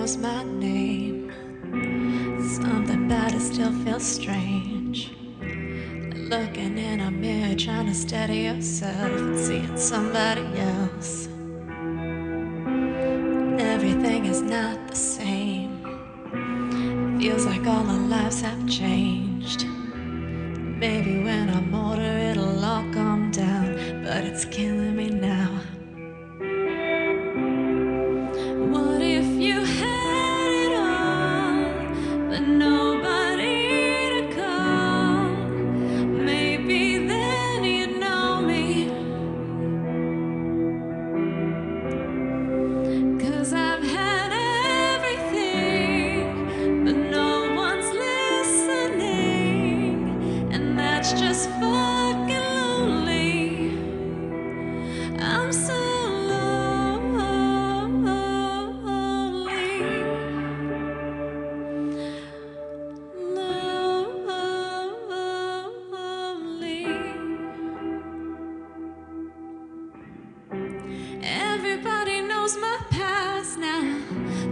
knows my name. Something about it still feels strange. Looking in a mirror, trying to steady yourself and seeing somebody else. Everything is not the same. Feels like all our lives have changed. Maybe when I'm older it'll all calm down, but it's killing me now. What if you had it all, but nobody to call? Maybe then you'd know me. 'Cause I've had everything, but no one's listening, and that's just fucking lonely. I'm so lonely. Everybody knows my past now,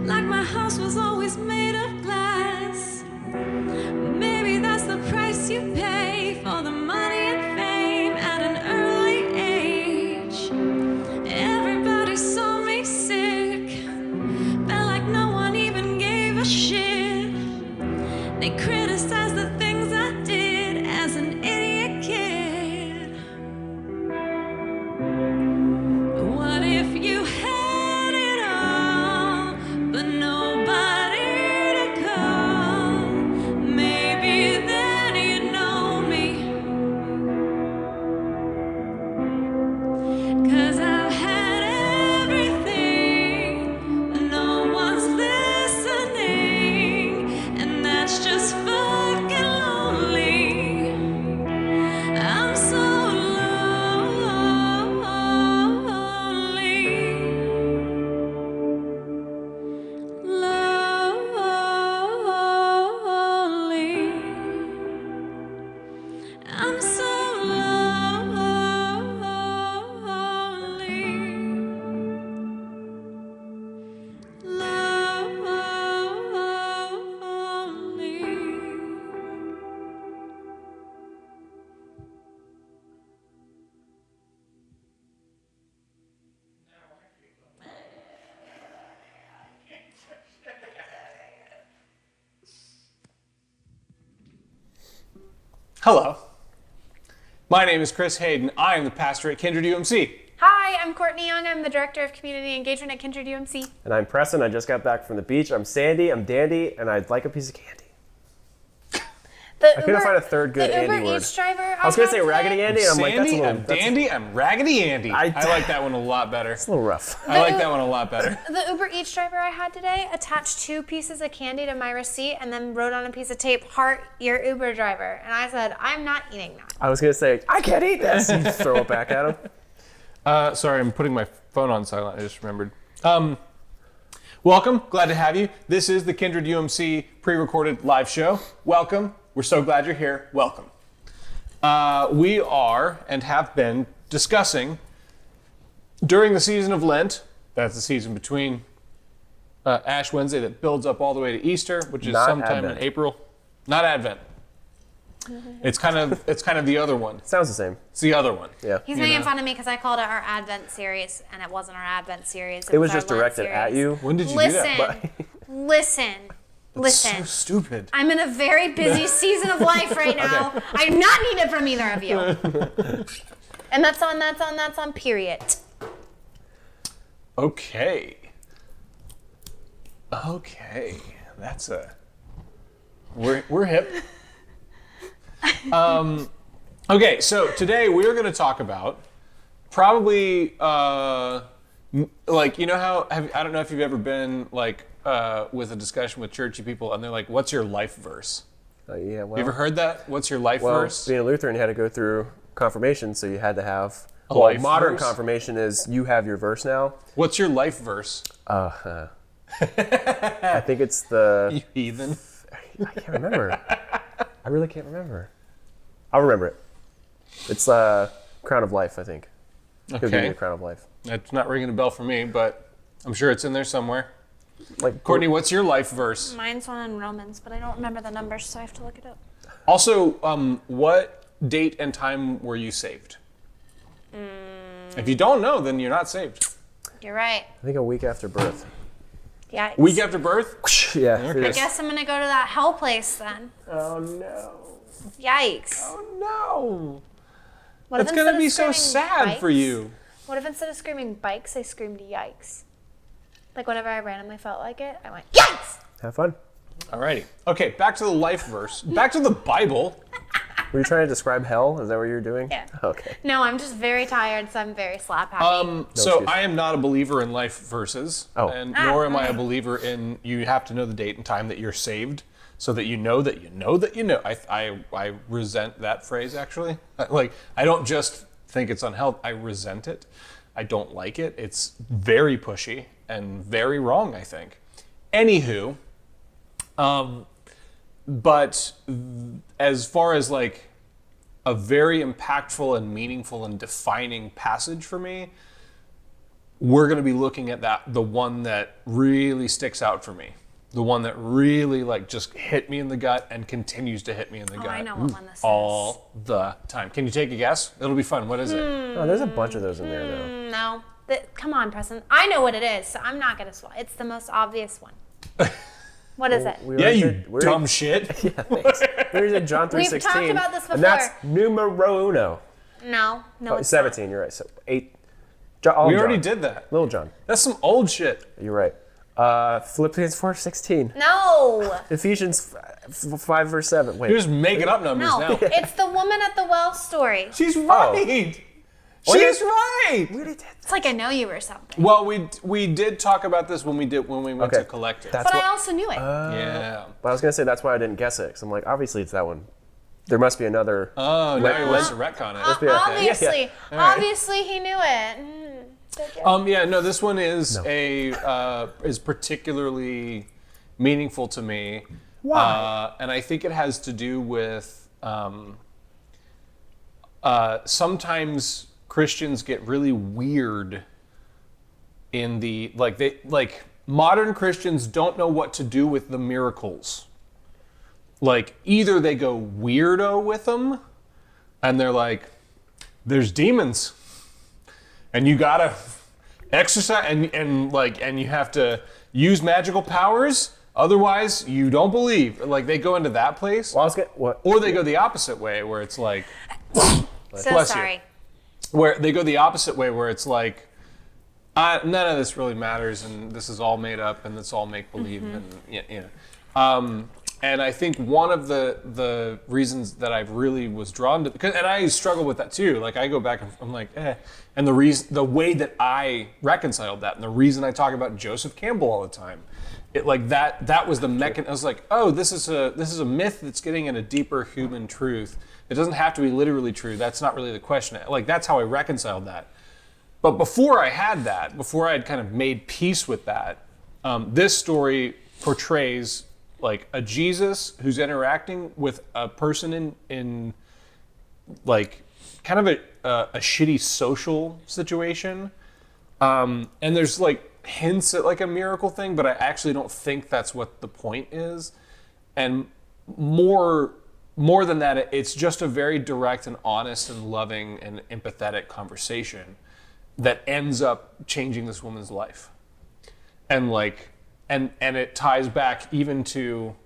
like my house was always made of glass. Maybe that's the price you pay for the money and fame at an early age. Everybody saw me sick, felt like no one even gave a shit. They criticized the things I did as an idiot kid. What if you had it all, but nobody to call? Maybe then you'd know me. 'Cause I've had everything, but no one's listening, and that's just fucking lonely. I'm so lonely. Lonely. I'm so lonely. Hello. My name is Chris Hayden. I am the pastor at Kindred UMC. Hi, I'm Courtney Young. I'm the Director of Community Engagement at Kindred UMC. And I'm Preston. I just got back from the beach. I'm Sandy. I'm Dandy, and I'd like a piece of candy. I couldn't find a third good the Uber Andy word. Eats driver I was going to had say Raggedy today- Andy, and I'm like, that's a Sandy, little... I'm that's Dandy, I'm Raggedy Andy. I like that one a lot better. a little rough. I like that one a lot better. The Uber Eats driver I had today attached 2 pieces of candy to my receipt and then wrote on a piece of tape, "Heart, your Uber driver." And I said, I'm not eating that. I was going to say, I can't eat this. You throw it back at him. Sorry, I'm putting my phone on silent. I just remembered. Welcome. Glad to have you. This is the Kindred UMC pre-recorded live show. Welcome. We're so glad you're here. Welcome. We are and have been discussing during the season of Lent, that's the season between Ash Wednesday that builds up all the way to Easter, which is Not sometime Advent. in April. Not Advent. It's kind of the other one. Sounds the same. It's the other one. Yeah. He's making fun of me because I called it our Advent series, and it wasn't our Advent series. It was our just Lent directed at series. you. When did you Listen, do that? listen. It's so stupid. I'm in a very busy season of life right now. Okay. I do not need it from either of you. And that's on period. Okay. That's we're hip. Okay, so today we're going to talk about probably like, you know how I don't know if you've ever been like with a discussion with churchy people and they're like, "What's your life verse?" Yeah, well, You ever heard that? What's your life verse? being a Lutheran, you had to go through confirmation, so you had to have... A life modern verse? confirmation is you have your verse now. What's your life verse? I think it's the... You heathen. I can't remember. I really can't remember. I'll remember it. It's Crown of Life, I think. He'll give me Okay. the Crown of Life. That's not ringing a bell for me, but I'm sure it's in there somewhere. Like Courtney, what's your life verse? Mine's one in Romans, but I don't remember the numbers, so I have to look it up. Also, what date and time were you saved? If you don't know, then you're not saved. You're right. I think a week after birth. Yikes. Week after birth? Yeah. Okay. I guess I'm gonna go to that hell place then. Oh no. Yikes. Oh no. What if That's gonna instead be of so screaming sad for bikes- you. What if instead of screaming bikes, I screamed yikes? Like whenever I randomly felt like it, I went yikes! Have fun. Alrighty. Okay, back to the life verse. Back to the Bible. Were you trying to describe hell? Is that what you were doing? Yeah. Okay. No, I'm just very tired, so I'm very slap happy. So excuse. I am not a believer in life verses, Oh. and nor am I a believer in you have to know the date and time that you're saved, so that you know that you know that you know. I resent that phrase actually. Like I don't just think it's unhealthy. I resent it. I don't like it. It's very pushy and very wrong, I think. Anywho, but as far as like a very impactful and meaningful and defining passage for me, we're going to be looking at the one that really sticks out for me. The one that really like just hit me in the gut and continues to hit me in the gut I know what one this is. all the time. Can you take a guess? It'll be fun. What is it? Oh, there's a bunch of those in there, though. No. Come on, Preston. I know what it is, so I'm not gonna swallow. It's the most obvious one. What is it? We Yeah, already you did- we dumb already- shit. Yeah, thanks. There's a John 3:16. We've talked about this And that's before. numero uno. No, Oh, it's 17, you're right. So 8. All We already John. did that. Little John. That's some old shit. You're right. Philippians 4:16. not. No. Ephesians 5 verse 7. Wait. You're just making up numbers No. now. It's the woman at the well story. She's right. Oh, She's right. We already did. It's like I know you or something. Well, we did talk about this when we went Okay. to Collective. That's But what. I also knew it. Yeah. But I was gonna say that's why I didn't guess it. Cause I'm like, obviously it's that one. There must be another. Oh, now you Let's- want to retcon it. be okay. Obviously, Yeah, All right. obviously he knew it. Good job. Yeah, no, this one is is particularly meaningful to me. Why? And I think it has to do with sometimes Christians get really weird in the modern Christians don't know what to do with the miracles. Like either they go weirdo with them and they're like, there's demons and you gotta exercise and you have to use magical powers, otherwise you don't believe. Like they go into that place. Well, I was gonna, what? Or they go the opposite way where it's like, So bless you. sorry. where they go the opposite way where it's like, none of this really matters and this is all made up and it's all make believe and and I think one of the reasons that I really was drawn to, and I struggle with that too. Like I go back and I'm like, and the way that I reconciled that, and the reason I talk about Joseph Campbell all the time, it like that was the mechanism. I was like, oh, this is a myth that's getting at a deeper human truth. It doesn't have to be literally true. That's not really the question. Like that's how I reconciled that. But before I had that, before I had kind of made peace with that, this story portrays like a Jesus who's interacting with a person in like kind of a shitty social situation. And there's like hints at like a miracle thing, but I actually don't think that's what the point is. And more than that, it's just a very direct and honest and loving and empathetic conversation that ends up changing this woman's life. And like, and it ties back even to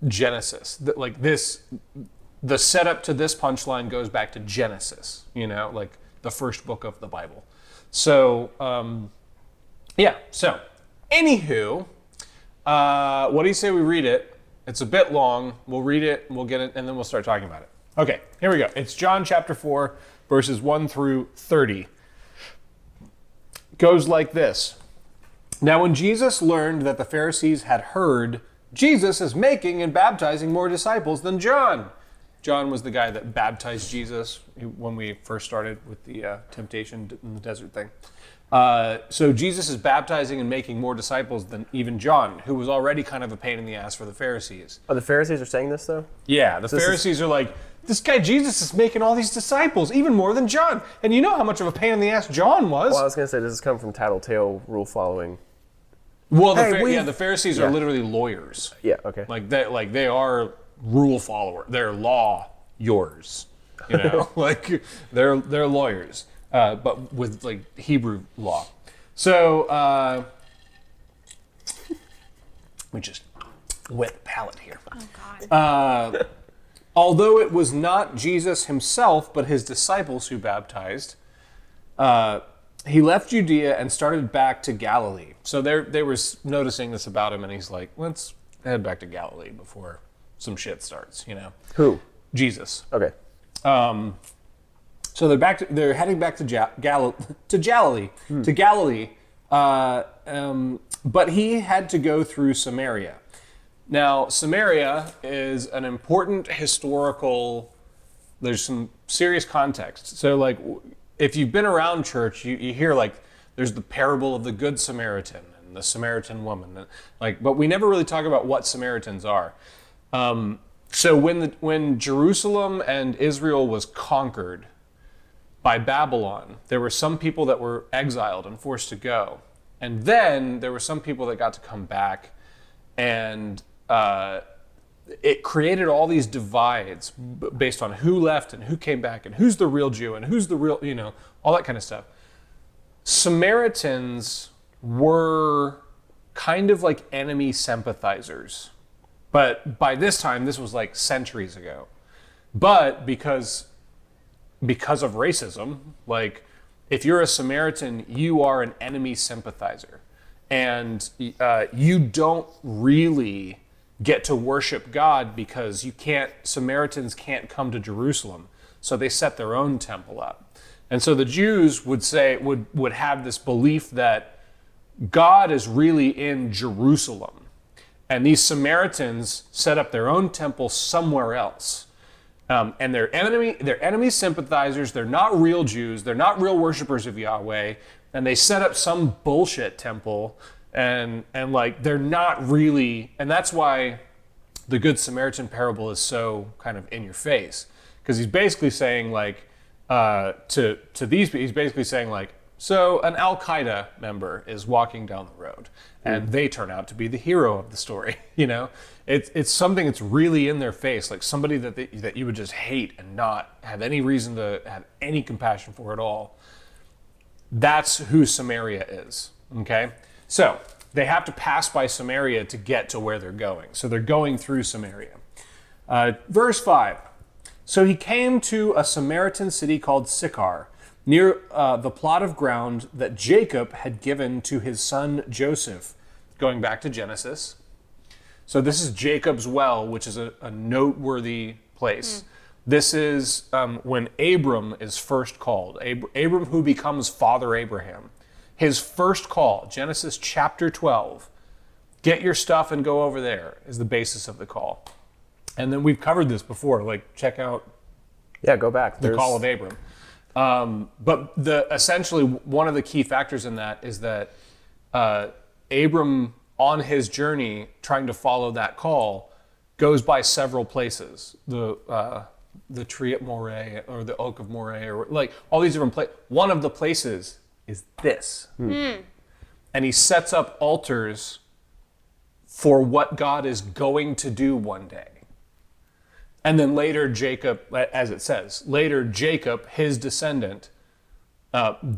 Genesis. That like this, the setup to this punchline goes back to Genesis. You know, like the first book of the Bible. So yeah. So anywho, what do you say we read it? It's a bit long. We'll read it. We'll get it, and then we'll start talking about it. Okay. Here we go. It's John chapter 4, verses 1 through 30. Goes like this. Now when Jesus learned that the Pharisees had heard Jesus is making and baptizing more disciples than John, John was the guy that baptized Jesus when we first started with the temptation in the desert thing. So Jesus is baptizing and making more disciples than even John, who was already kind of a pain in the ass for the Pharisees. Oh, the Pharisees are saying this, though? Yeah, the Pharisees are like, this guy Jesus is making all these disciples, even more than John. And you know how much of a pain in the ass John was. Well, I was going to say, does this come from tattletale rule following? Well, the Pharisees are literally lawyers. Yeah, okay. They are rule follower. They're law yours. You know, like they're lawyers, but with like Hebrew law. So we just wet the palate here. Oh God. Although it was not Jesus himself, but his disciples who baptized, he left Judea and started back to Galilee. So they were noticing this about him, and he's like, let's head back to Galilee before some shit starts, you know. Who? Jesus. Okay. So they're heading back to Galilee, but he had to go through Samaria. Now, Samaria is an important historical, there's some serious context. So, like, if you've been around church, you hear, like, there's the parable of the Good Samaritan and the Samaritan woman. But we never really talk about what Samaritans are. So when Jerusalem and Israel was conquered by Babylon, there were some people that were exiled and forced to go. And then there were some people that got to come back, and it created all these divides based on who left and who came back and who's the real Jew and who's the real, you know, all that kind of stuff. Samaritans were kind of like enemy sympathizers. But by this time, this was like centuries ago. But because of racism, like if you're a Samaritan, you are an enemy sympathizer. And you don't really get to worship God because Samaritans can't come to Jerusalem. So they set their own temple up. And so the Jews would have this belief that God is really in Jerusalem. And these Samaritans set up their own temple somewhere else. And they're enemy sympathizers. They're not real Jews. They're not real worshipers of Yahweh. And they set up some bullshit temple. And like, they're not really, and that's why the Good Samaritan parable is so kind of in your face. Because he's basically saying like, to these people, he's basically saying like, so an Al-Qaeda member is walking down the road and they turn out to be the hero of the story. You know, it's something that's really in their face, like somebody that you would just hate and not have any reason to have any compassion for at all. That's who Samaria is, okay? So they have to pass by Samaria to get to where they're going. So they're going through Samaria. Verse 5. So he came to a Samaritan city called Sychar, near the plot of ground that Jacob had given to his son Joseph, going back to Genesis. So this is Jacob's well, which is a noteworthy place. This is when Abram is first called. Abram, who becomes Father Abraham. His first call, Genesis chapter 12, get your stuff and go over there, is the basis of the call. And then we've covered this before, like check out go back. The call of Abram. But essentially one of the key factors in that is that Abram, on his journey trying to follow that call, goes by several places. The tree at Moreh, or the oak of Moreh, or like all these different places. One of the places is this. And he sets up altars for what God is going to do one day. And then later Jacob, as it says, Jacob, his descendant,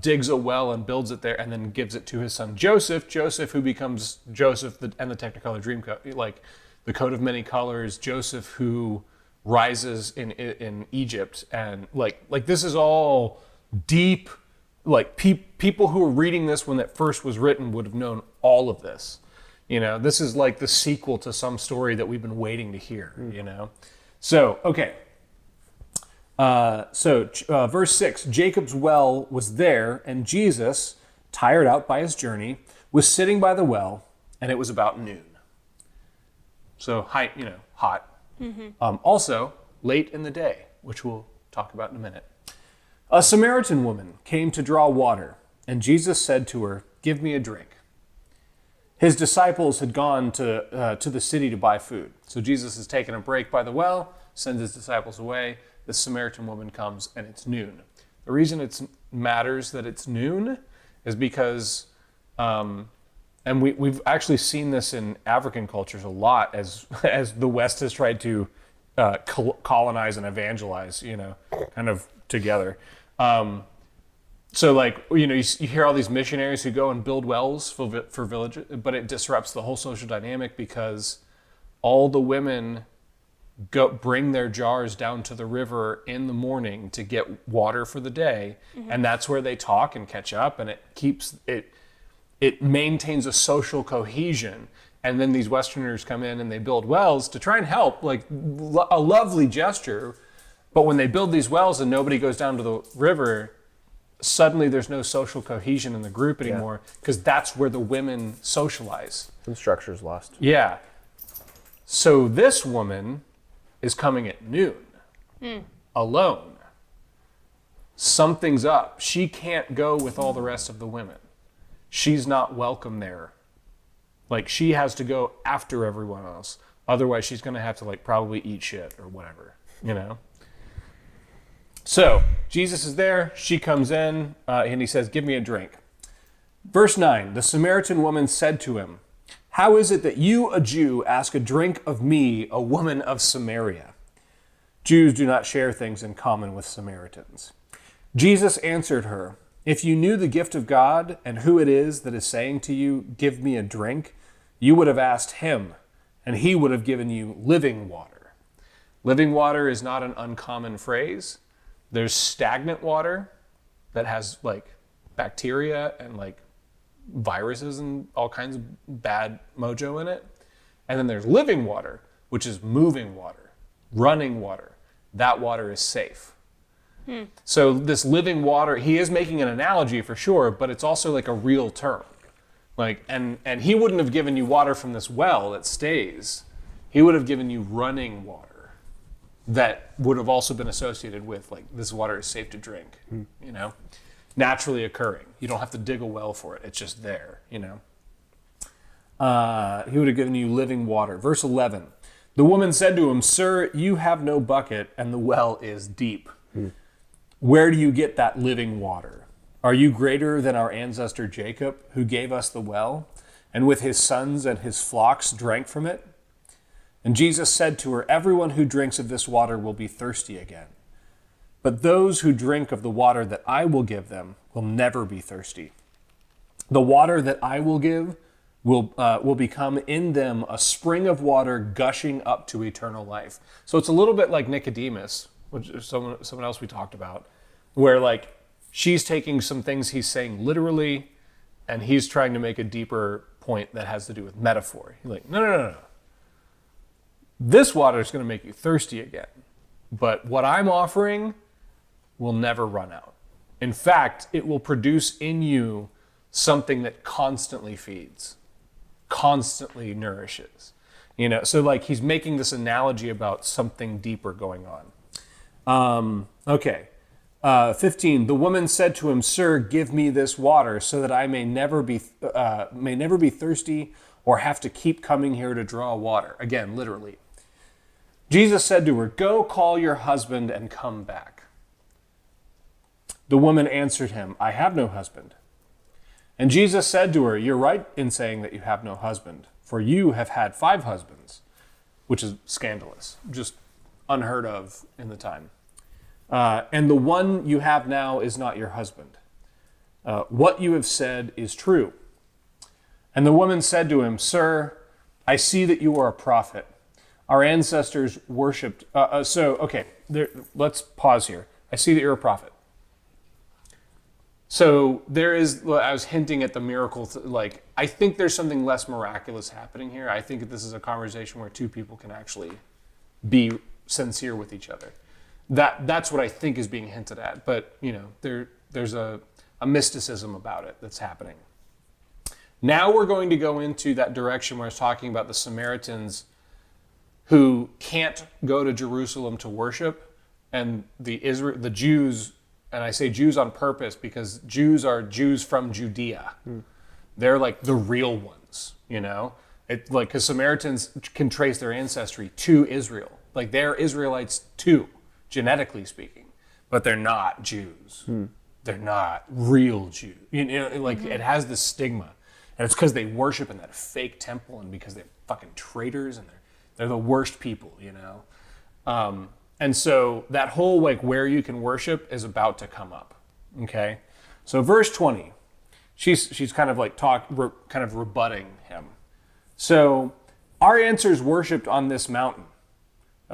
digs a well and builds it there and then gives it to his son Joseph, who becomes Joseph and the Technicolor Dreamcoat, like the coat of many colors, Joseph who rises in Egypt. And like this is all deep, like people who were reading this when it first was written would have known all of this. You know, this is like the sequel to some story that we've been waiting to hear, you know? So, okay. Verse 6, Jacob's well was there, and Jesus, tired out by his journey, was sitting by the well, and it was about noon. So, hot. Also, late in the day, which we'll talk about in a minute. A Samaritan woman came to draw water, and Jesus said to her, "Give me a drink." His disciples had gone to the city to buy food. So Jesus is taking a break by the well, sends his disciples away. The Samaritan woman comes, and it's noon. The reason it matters that it's noon is because, and we've actually seen this in African cultures a lot as the West has tried to colonize and evangelize, kind of together. So you hear all these missionaries who go and build wells for villages, but it disrupts the whole social dynamic because all the women bring their jars down to the river in the morning to get water for the day, and that's where they talk and catch up, and it maintains a social cohesion. And then these Westerners come in and they build wells to try and help, like a lovely gesture. But when they build these wells and nobody goes down to the river, suddenly there's no social cohesion in the group anymore because that's where the women socialize. Some structure's lost. Yeah. So this woman is coming at noon, alone. Something's up. She can't go with all the rest of the women. She's not welcome there. Like, she has to go after everyone else. Otherwise, she's going to have to, probably eat shit or whatever, So, Jesus is there. She comes in, and he says, "Give me a drink." Verse 9, the Samaritan woman said to him, "How is it that you, a Jew, ask a drink of me, a woman of Samaria?" Jews do not share things in common with Samaritans. Jesus answered her, "If you knew the gift of God and who it is that is saying to you, 'Give me a drink,' you would have asked him, and he would have given you living water." Living water is not an uncommon phrase. There's stagnant water that has bacteria and viruses and all kinds of bad mojo in it. And then there's living water, which is moving water, running water. That water is safe. So this living water, he is making an analogy for sure, but it's also a real term. And he wouldn't have given you water from this well that stays. He would have given you running water that would have also been associated with this water is safe to drink, naturally occurring. You don't have to dig a well for it. It's just there, He would have given you living water. Verse 11, the woman said to him, "Sir, you have no bucket and the well is deep. Where do you get that living water? Are you greater than our ancestor Jacob, who gave us the well, and with his sons and his flocks drank from it?" And Jesus said to her, "Everyone who drinks of this water will be thirsty again. But those who drink of the water that I will give them will never be thirsty. The water that I will give will become in them a spring of water gushing up to eternal life." So it's a little bit like Nicodemus, which is someone else we talked about, where she's taking some things he's saying literally, and he's trying to make a deeper point that has to do with metaphor. He's like, no. This water is going to make you thirsty again. But what I'm offering will never run out. In fact, it will produce in you something that constantly feeds, constantly nourishes. So he's making this analogy about something deeper going on. Okay. 15, the woman said to him, "Sir, give me this water so that I may never be thirsty or have to keep coming here to draw water." Again, literally. Jesus said to her, "Go call your husband and come back." The woman answered him, "I have no husband." And Jesus said to her, "You're right in saying that you have no husband, for you have had 5 husbands," which is scandalous, just unheard of in the time. "And the one you have now is not your husband. What you have said is true." And the woman said to him, "Sir, I see that you are a prophet. Our ancestors worshipped..." Let's pause here. I see that you're a prophet. So I was hinting at the miracle, I think there's something less miraculous happening here. I think that this is a conversation where 2 people can actually be sincere with each other. That's what I think is being hinted at. But, there's a mysticism about it that's happening. Now we're going to go into that direction where I was talking about the Samaritans who can't go to Jerusalem to worship, and the Jews, and I say Jews on purpose because Jews are Jews from Judea. They're like the real ones, you know? Because Samaritans can trace their ancestry to Israel. Like they're Israelites too, genetically speaking, but they're not Jews. They're not real Jews. You know, it has this stigma. And it's because they worship in that fake temple and because they're fucking traitors and they're the worst people, you know? And so that whole where you can worship is about to come up, okay? So verse 20, she's kind of kind of rebutting him. So our ancestors worshipped on this mountain,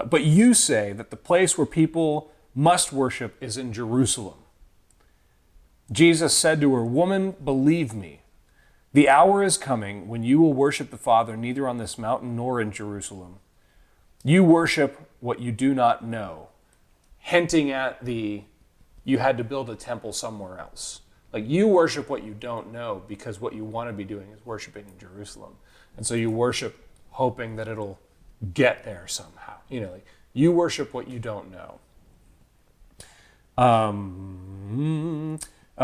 but you say that the place where people must worship is in Jerusalem. Jesus said to her, "Woman, believe me, the hour is coming when you will worship the Father neither on this mountain nor in Jerusalem. You worship what you do not know," hinting at you had to build a temple somewhere else. Like you worship what you don't know because what you want to be doing is worshiping in Jerusalem. And so you worship hoping that it'll get there somehow. You know, you worship what you don't know.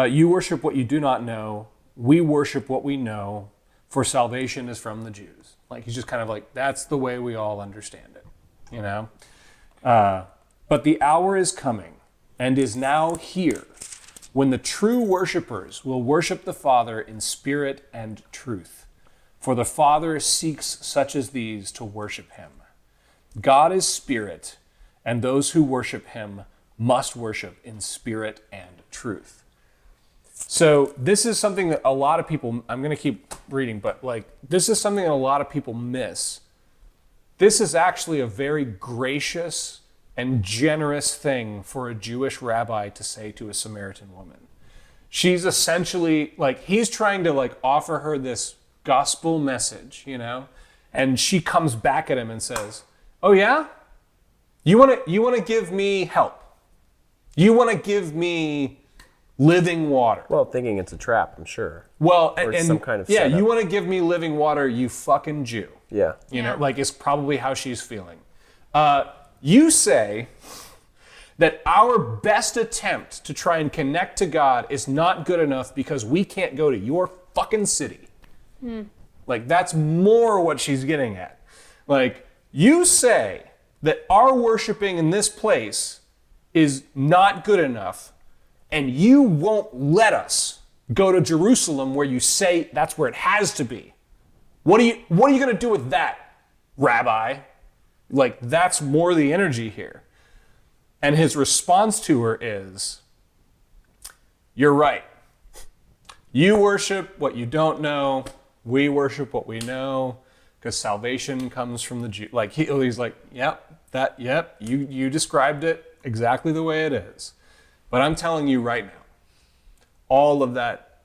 You worship what you do not know. We worship what we know, for salvation is from the Jews. Like he's just kind of like, that's the way we all understand it, you know? But the hour is coming and is now here when the true worshipers will worship the Father in spirit and truth. For the Father seeks such as these to worship him. God is spirit, and those who worship him must worship in spirit and truth. So this is something that a lot of people, I'm going to keep reading, but this is something that a lot of people miss. This is actually a very gracious and generous thing for a Jewish rabbi to say to a Samaritan woman. She's essentially, he's trying to offer her this gospel message, you know? And she comes back at him and says, "Oh yeah? You want to give me help? You want to give me living water?" Well, thinking it's a trap, I'm sure. Well, or and some kind of yeah, setup. you want to give me living water, you fucking Jew. Yeah. You know, it's probably how she's feeling. You say that our best attempt to try and connect to God is not good enough because we can't go to your fucking city. That's more what she's getting at. You say that our worshiping in this place is not good enough, and you won't let us go to Jerusalem where you say that's where it has to be. What are you going to do with that, Rabbi? That's more the energy here. And his response to her is, "You're right. You worship what you don't know. We worship what we know, because salvation comes from the Jew." He's like, yep, you described it exactly the way it is. But I'm telling you right now, all of that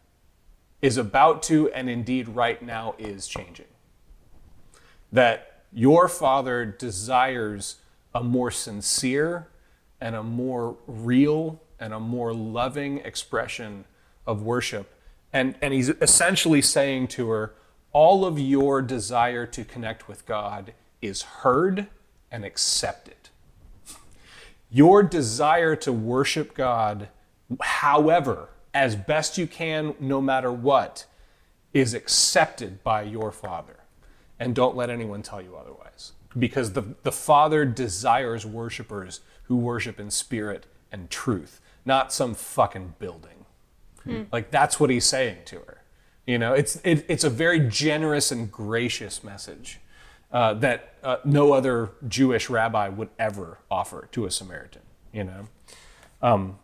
is about to, and indeed right now is changing. That your Father desires a more sincere and a more real and a more loving expression of worship. And he's essentially saying to her, all of your desire to connect with God is heard and accepted. Your desire to worship God, however, as best you can, no matter what, is accepted by your Father. And don't let anyone tell you otherwise. Because the Father desires worshipers who worship in spirit and truth, not some fucking building. That's what he's saying to her. You know, it's a very generous and gracious message that no other Jewish rabbi would ever offer to a Samaritan, you know.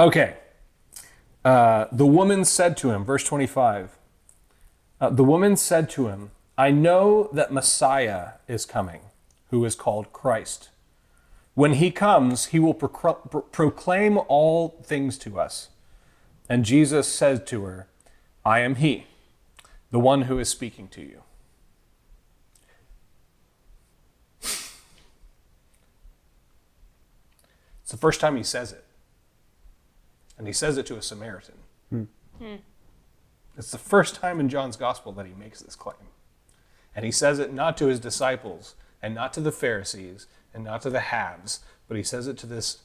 Okay. The woman said to him, verse 25, the woman said to him, "I know that Messiah is coming, who is called Christ. When he comes, he will proclaim all things to us." And Jesus said to her, "I am he, the one who is speaking to you." It's the first time he says it. And he says it to a Samaritan. It's the first time in John's gospel that he makes this claim. And he says it not to his disciples and not to the Pharisees, and not to the haves, but he says it to this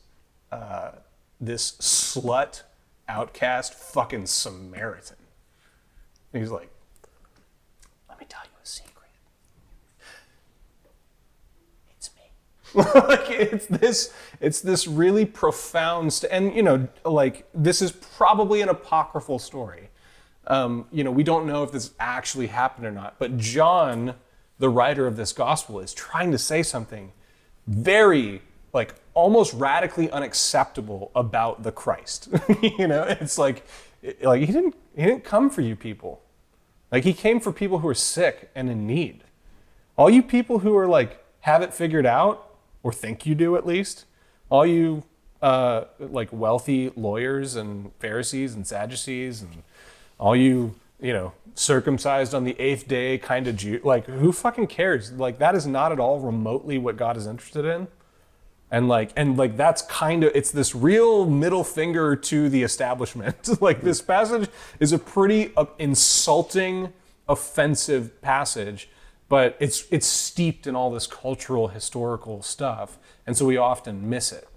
slut, outcast, fucking Samaritan. And he's like, let me tell you a secret. It's me. Like it's this really profound, and you know, like this is probably an apocryphal story. You know, we don't know if this actually happened or not, but John, the writer of this gospel, is trying to say something very, like, almost radically unacceptable about the Christ. You know, it's like he didn't come for you people. Like, he came for people who are sick and in need. All you people who are like have it figured out, or think you do at least, all you like wealthy lawyers and Pharisees and Sadducees, and all you, you know, circumcised on the 8th day kind of Jew, like, who fucking cares? Like, that is not at all remotely what God is interested in. And that's kind of, it's this real middle finger to the establishment. Like, this passage is a pretty insulting, offensive passage, but it's steeped in all this cultural, historical stuff. And so we often miss it,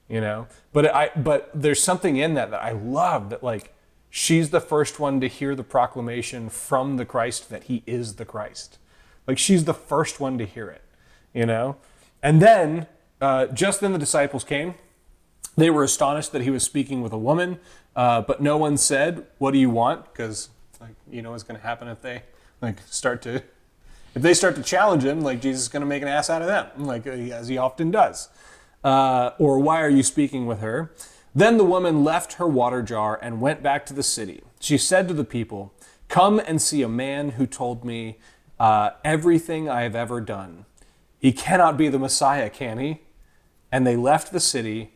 you know? But there's something in that I love, that like, she's the first one to hear the proclamation from the Christ that he is the Christ. Like, she's the first one to hear it, you know? And then, just then the disciples came. They were astonished that he was speaking with a woman, but no one said, "What do you want?" Because, like, you know what's going to happen if they start to challenge him. Like, Jesus is going to make an ass out of them, like, as he often does. Or, "Why are you speaking with her?" Then the woman left her water jar and went back to the city. She said to the people, "Come and see a man who told me everything I have ever done. He cannot be the Messiah, can he?" And they left the city,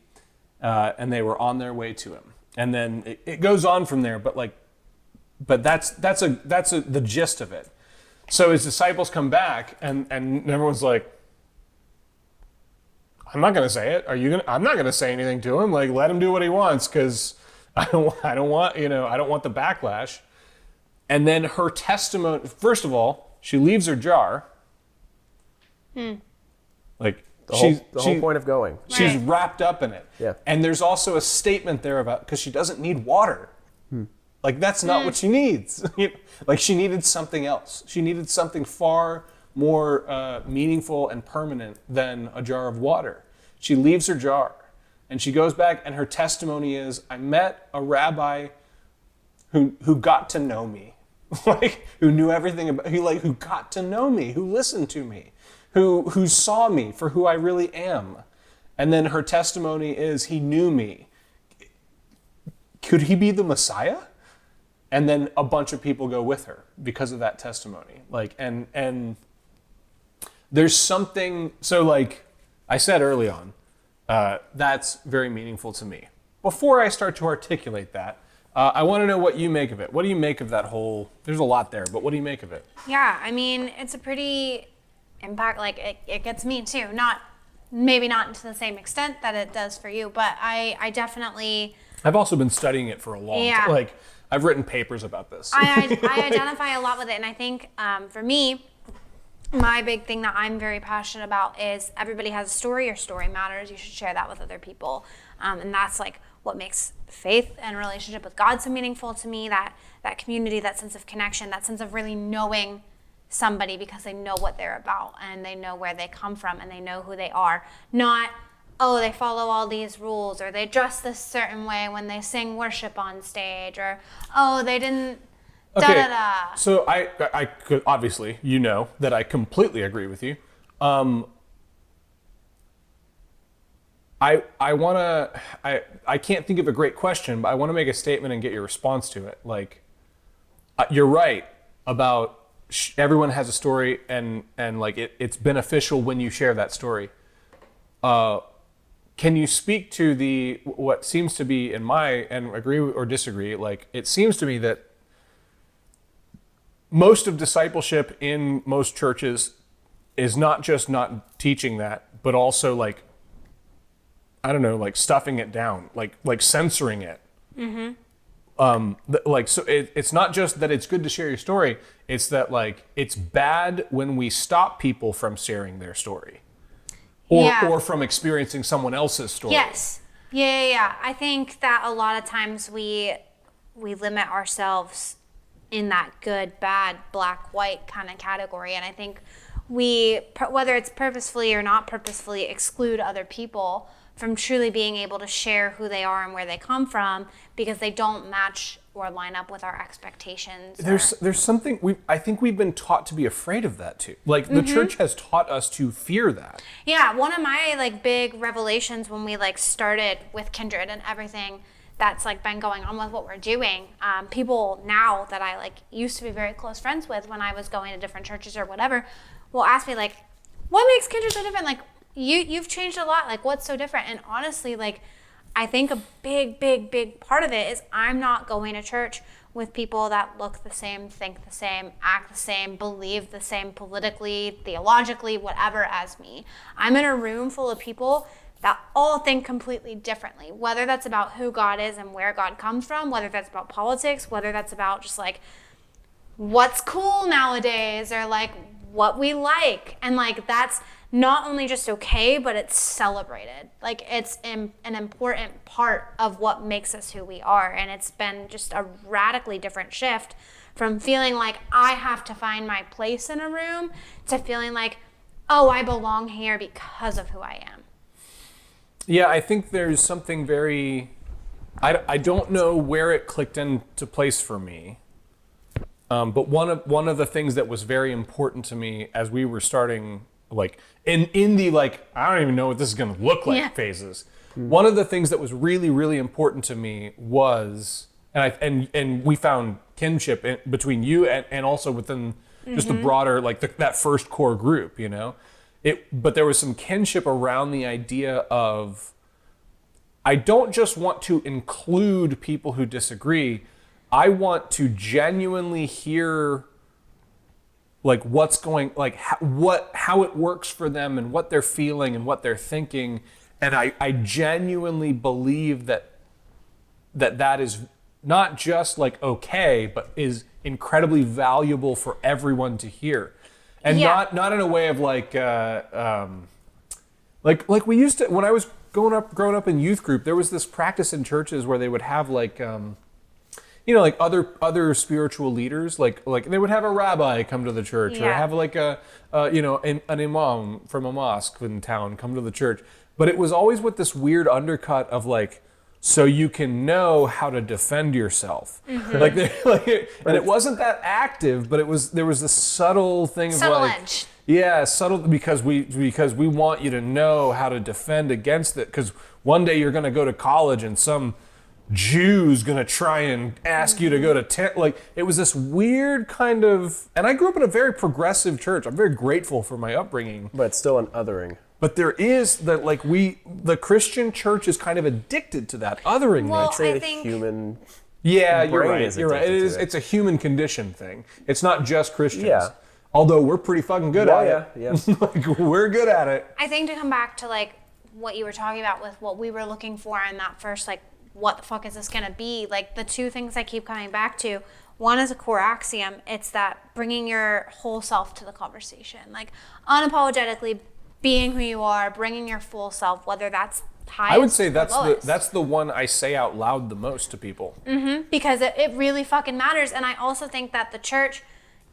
and they were on their way to him. And then it goes on from there, but that's the gist of it. So his disciples come back, and everyone's like, "I'm not going to say it. I'm not going to say anything to him. Like, let him do what he wants, because I don't want the backlash." And then her testimony, first of all, she leaves her jar. Like, the whole point of going. She's wrapped up in it. Yeah. And there's also a statement there about, because she doesn't need water. Like, that's not what she needs. Like, she needed something else. She needed something far more meaningful and permanent than a jar of water. She leaves her jar and she goes back, and her testimony is, "I met a rabbi who got to know me." Like, who knew everything about, who got to know me, who listened to me, who saw me for who I really am. And then her testimony is, he knew me. Could he be the Messiah? And then a bunch of people go with her because of that testimony. Like, and there's something, so like I said early on, that's very meaningful to me. Before I start to articulate that, I want to know what you make of it. What do you make of that whole, there's a lot there, but what do you make of it? Yeah, I mean, it's a pretty impact, like it gets me too. Maybe not to the same extent that it does for you, but I definitely... I've also been studying it for a long time. Like, I've written papers about this. I identify a lot with it, and I think for me, my big thing that I'm very passionate about is everybody has a story. Your story matters. You should share that with other people. And that's like what makes faith and relationship with God so meaningful to me, that community, that sense of connection, that sense of really knowing somebody because they know what they're about and they know where they come from and they know who they are. Not, oh, they follow all these rules, or they dress this certain way when they sing worship on stage, or, oh, they didn't... Okay, da-da-da. so I could, obviously, you know that I completely agree with you. I can't think of a great question, but I want to make a statement and get your response to it. Like, you're right about everyone has a story, and like it's beneficial when you share that story. Can you speak to what seems to be and agree or disagree? Like, it seems to me that most of discipleship in most churches is not just not teaching that, but also like, I don't know, like stuffing it down, like censoring it. Mm-hmm. So it's not just that it's good to share your story. It's that like it's bad when we stop people from sharing their story, or from experiencing someone else's story. Yes. Yeah. I think that a lot of times we limit ourselves in that good, bad, black, white kind of category, and I think we, whether it's purposefully or not purposefully, exclude other people from truly being able to share who they are and where they come from because they don't match or line up with our expectations. There's something I think we've been taught to be afraid of that too. Like the church has taught us to fear that. Yeah, one of my like big revelations when we like started with Kindred and everything that's like been going on with what we're doing, people now that I like used to be very close friends with when I was going to different churches or whatever will ask me like, what makes Kindred so different? Like you've changed a lot. Like what's so different? And honestly, like I think a big part of it is I'm not going to church with people that look the same, think the same, act the same, believe the same politically, theologically, whatever as me. I'm in a room full of people that all think completely differently, whether that's about who God is and where God comes from, whether that's about politics, whether that's about just like what's cool nowadays or like what we like. And like that's not only just okay, but it's celebrated. Like it's an important part of what makes us who we are. And it's been just a radically different shift from feeling like I have to find my place in a room to feeling like, oh, I belong here because of who I am. Yeah, I think there's something very, I don't know where it clicked into place for me, but one of the things that was very important to me as we were starting, like in the like I don't even know what this is going to look like phases. One of the things that was really, really important to me was, and we found kinship between you and also within just the broader like that first core group, you know. But there was some kinship around the idea of, I don't just want to include people who disagree. I want to genuinely hear like what's going, like how it works for them and what they're feeling and what they're thinking. And I genuinely believe that is not just like okay, but is incredibly valuable for everyone to hear. And not in a way of like we used to, when I was growing up in youth group, there was this practice in churches where they would have like like other spiritual leaders, like they would have a rabbi come to the church or have like an imam from a mosque in town come to the church. But it was always with this weird undercut of like, so you can know how to defend yourself. Mm-hmm. And it wasn't that active, but there was this subtle thing of like, edge. Yeah, subtle because we want you to know how to defend against it. Because one day you're going to go to college and some Jew's going to try and ask you to go to like it was this weird kind of. And I grew up in a very progressive church. I'm very grateful for my upbringing. But it's still an othering. But there is that, like the Christian church is kind of addicted to that othering. Well, nature. I think human. Yeah, you're right. You're right. It's a human condition thing. It's not just Christians. Yeah. Although we're pretty fucking good at it. Yeah. Like we're good at it. I think to come back to like what you were talking about with what we were looking for in that first like what the fuck is this gonna be? Like the two things I keep coming back to. One is a core axiom. It's that bringing your whole self to the conversation, like unapologetically being who you are, bringing your full self, whether that's highest. I would say or that's the one I say out loud the most to people. Mm-hmm. Because it really fucking matters. And I also think that the church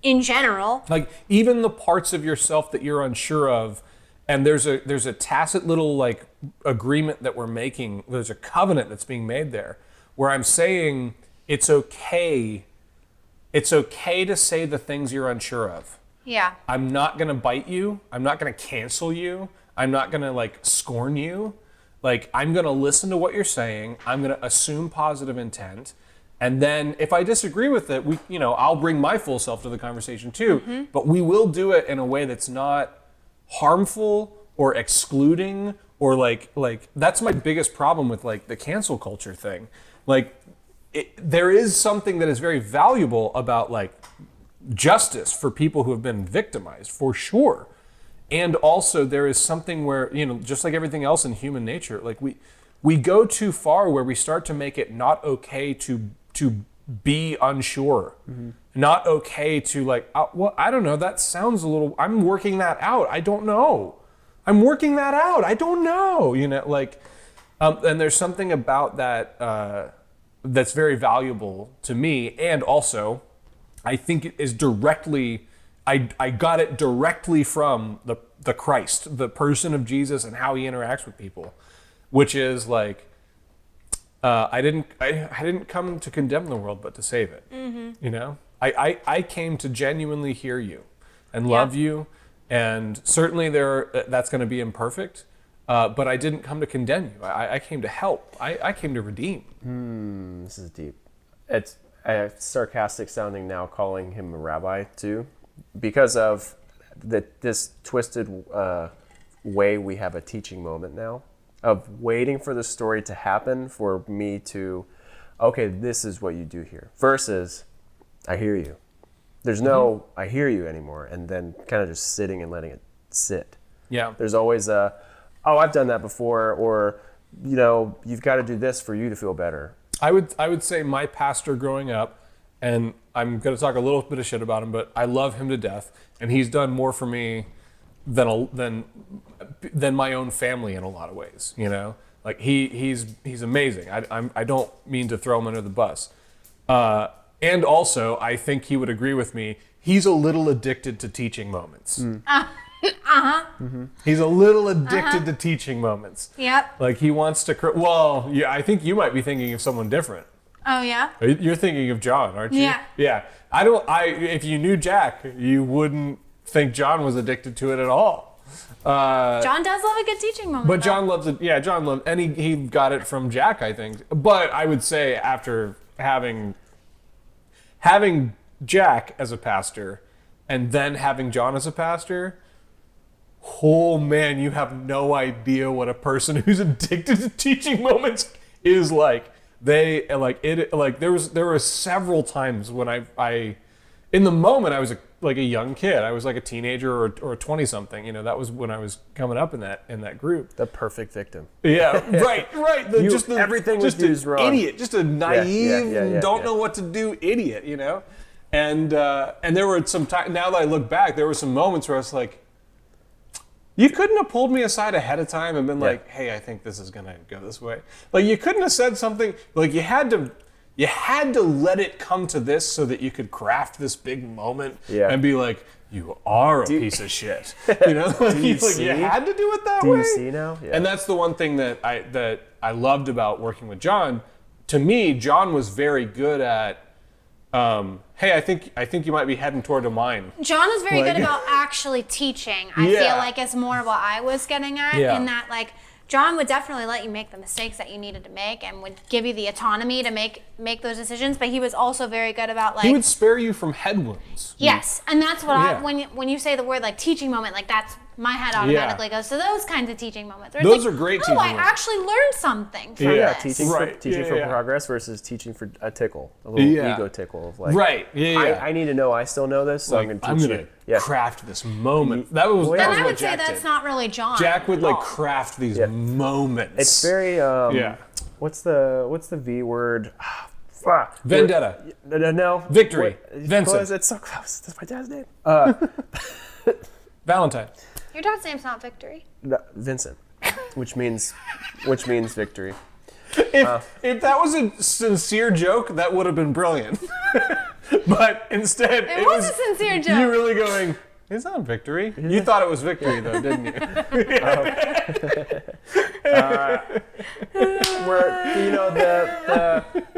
in general, like even the parts of yourself that you're unsure of, and there's a tacit little like agreement that we're making. There's a covenant that's being made there where I'm saying it's okay to say the things you're unsure of. yeah. I'm not going to bite you. I'm not going to cancel you. I'm not going to like scorn you. Like I'm going to listen to what you're saying. I'm going to assume positive intent. And then if I disagree with it, I'll bring my full self to the conversation too, Mm-hmm. but we will do it in a way that's not harmful or excluding or like that's my biggest problem with like the cancel culture thing. Like there is something that is very valuable about like justice for people who have been victimized, for sure. And also there is something where, just like everything else in human nature, like we go too far where we start to make it not okay to to be unsure, not okay to like, well, I don't know. That sounds a little. I'm working that out. I don't know. I'm working that out. I don't know. Like, and there's something about that that's very valuable to me, and also, I think it is directly. I got it directly from the Christ, the person of Jesus, and how he interacts with people, which is like. I didn't come to condemn the world, but to save it. I came to genuinely hear you and love you, and certainly that's going to be imperfect. But I didn't come to condemn you. I came to help. I came to redeem. This is deep. It's sarcastic sounding now, calling him a rabbi too, because of this twisted way we have a teaching moment now. Of waiting for the story to happen for me to, okay, this is what you do here. Versus, I hear you. There's no, I hear you anymore, and then kind of just sitting and letting it sit. Yeah. There's always oh, I've done that before, or, you've got to do this for you to feel better. I would say my pastor growing up, and I'm going to talk a little bit of shit about him, but I love him to death, and he's done more for me than my own family in a lot of ways, like he's amazing. I don't mean to throw him under the bus, and also I think he would agree with me. He's a little addicted to teaching moments. He's a little addicted to teaching moments. Yep. Like he wants to. Well, yeah, I think you might be thinking of someone different. Oh yeah. You're thinking of John, aren't you? Yeah. Yeah. If you knew Jack, you wouldn't think John was addicted to it at all. John does love a good teaching moment. But John loves it. Yeah, John loved, and he got it from Jack, I think. But I would say after having Jack as a pastor, and then having John as a pastor, oh man, you have no idea what a person who's addicted to teaching moments is like. There were several times when I in the moment I was like a young kid. I was like a teenager or a 20-something. That was when I was coming up in that group. The perfect victim. Yeah, right. Everything was used wrong. Idiot, just a naive, don't know what to do idiot. And there were some time. Now that I look back, there were some moments where I was like, you couldn't have pulled me aside ahead of time and been like, hey, I think this is gonna go this way. Like you couldn't have said something. Like you had to let it come to this so that you could craft this big moment and be like, you are a piece of shit. You had to do it that way. Do you see now? Yeah. And that's the one thing that I loved about working with John. To me, John was very good at, hey, I think you might be heading toward a mine. John is very good about actually teaching. I feel like it's more what I was getting at in that, like, John would definitely let you make the mistakes that you needed to make and would give you the autonomy to make those decisions, but he was also very good about, like... He would spare you from head wounds. Yes, and that's what when you say the word, like, teaching moment, like, that's... My head automatically goes to those kinds of teaching moments. Those are great teaching moments. I actually learned something from this. Teaching for progress versus teaching for a tickle, a little ego tickle of like, I need to know I still know this, so like, I'm going to teach you. Craft this moment. That was and I what would Jack say that's did. not really John. Jack would like craft these moments. It's very what's the V word? Vendetta. No. Victory. Vincent. It's so close. That's my dad's name. Valentine. Your dad's name's not Victory. No, Vincent, which means victory. If that was a sincere joke, that would have been brilliant. But instead, it was a sincere joke. You really going, it's not victory. You thought it was victory, though, didn't you?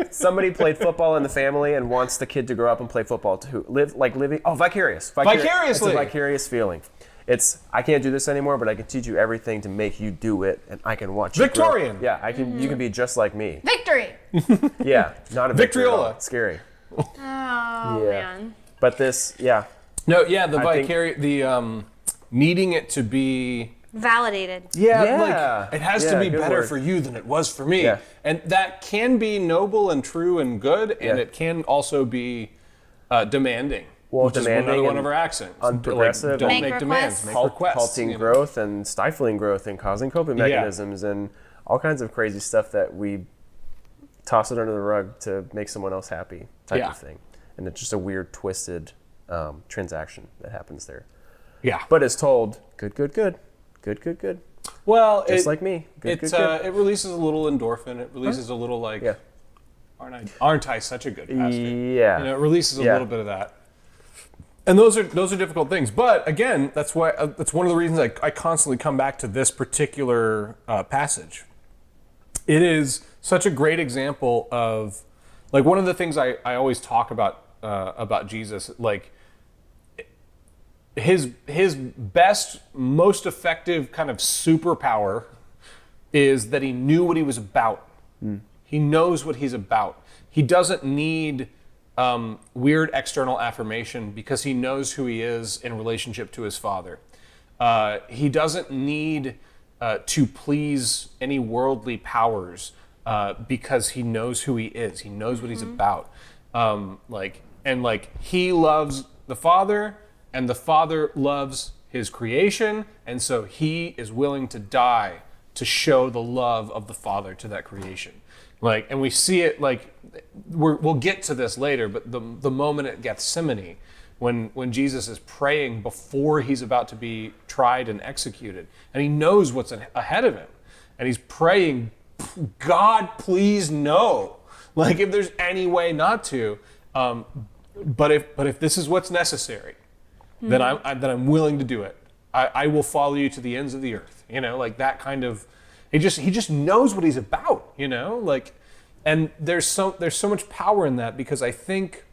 Somebody played football in the family and wants the kid to grow up and play football too. Vicarious. Vicariously. It's a vicarious feeling. It's, I can't do this anymore, but I can teach you everything to make you do it, and I can watch Victorian. you grow. Yeah, I can. You can be just like me. Victory. Yeah, not a Victriola. It's scary. Oh man. But this, No, the vicarious, needing it to be validated. Like it has to be better for you than it was for me. Yeah. And that can be noble and true and good, and it can also be demanding. Well, which demanding is another one of our accents. Unprogressive. Don't Make make requests. demands, make requests. Halting growth and stifling growth and causing coping mechanisms and all kinds of crazy stuff that we toss it under the rug to make someone else happy type Yeah. of thing. And it's just a weird, twisted transaction that happens there. Yeah. But it's told, good, good, good. Good, good, good. Well, Just like me. Good, good, good. It releases a little endorphin. It releases a little like, Yeah. aren't I such a good pastor? Yeah. It releases a Yeah. little bit of that. And those are difficult things. But again, that's why that's one of the reasons I constantly come back to this particular passage. It is such a great example of, like, one of the things I always talk about Jesus, like, his best, most effective kind of superpower is that he knew what he was about. He knows what he's about. He doesn't need weird external affirmation because he knows who he is in relationship to his Father. He doesn't need to please any worldly powers because he knows who he is. He knows what he's about. He loves the Father, and the Father loves his creation, and so he is willing to die to show the love of the Father to that creation. And we see it, we'll get to this later, but the moment at Gethsemane, when Jesus is praying before he's about to be tried and executed, and he knows what's ahead of him, and he's praying, God, please no. If there's any way not to, but if this is what's necessary, then I'm willing to do it. I will follow you to the ends of the earth. That kind of. He just knows what he's about. And there's so much power in that, because I think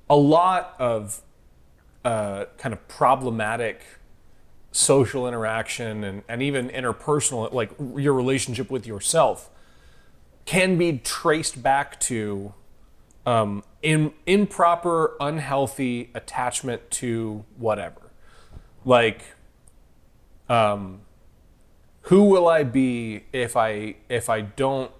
a lot of kind of problematic social interaction and even interpersonal, like your relationship with yourself, can be traced back to improper, unhealthy attachment to whatever. Who will I be if I don't